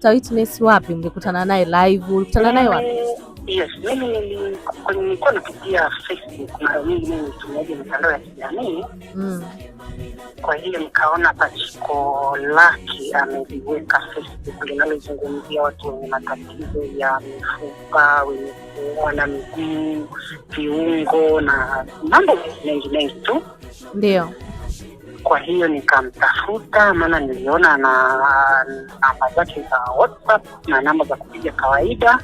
Witness wapi? Mlikutana naye live? Ulikutana naye wapi? Yes, mimi nilikuwa napitia Facebook mara nyingi, mimi mtumiaji mitandao ya kijamii. Kwa hiyo nikaona pachiko lake ameliweka Facebook linalozungumzia watu wenye matatizo ya mifupa, wenye kuumwa na miguu, viungo na mambo mengi tu. Ndio. Kwa hiyo nikamtafuta, maana niliona na namba zake za WhatsApp na namba za kupiga kawaida.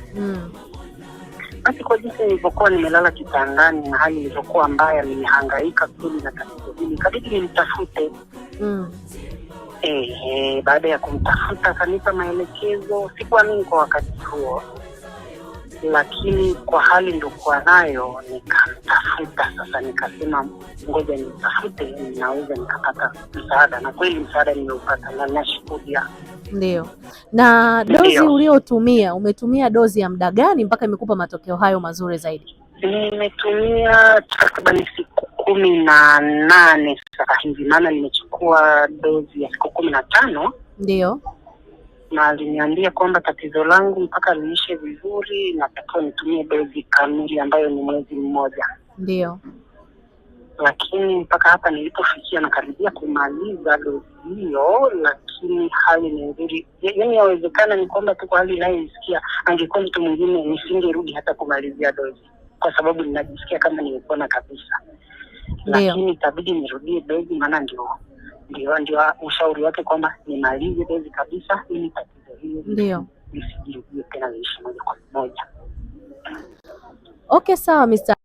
Basi kwa jinsi nilivyokuwa nimelala kitandani na hali ilivyokuwa mbaya, nilihangaika kweli na tatizo hili, kabidi nimtafute. Baada ya kumtafuta akanipa maelekezo. Sikuamini kwa wakati huo, lakini kwa hali nilikuwa nayo nikamtafuta. Sasa nikasema ngoja nitafute, ninaweza nikapata msaada, na kweli msaada nimeupata na nashukuru. Ndio. Na dozi uliotumia, umetumia dozi ya muda gani mpaka imekupa matokeo hayo mazuri zaidi? Nimetumia takriban siku 18 sasa hivi, maana nimechukua dozi ya siku 15. Ndio. Na aliniambia kwamba tatizo langu mpaka liishe vizuri natakiwa nitumie dozi kamili ambayo ni mwezi mmoja. Ndio. Lakini mpaka hapa nilipofikia na karibia kumaliza dozi hiyo, lakini hali ni nzuri. Yaani yawezekana ni kwamba tu kwa hali ninayosikia angekuwa mtu mwingine nisingerudi hata kumalizia dozi, kwa sababu ninajisikia kama nimepona kabisa. Lakini itabidi nirudie dozi, maana ndio ushauri wake kwamba nimalize dozi kabisa ili tatizo hilo lisijirudie tena, liishi moja kwa moja. Okay, sawa Mr.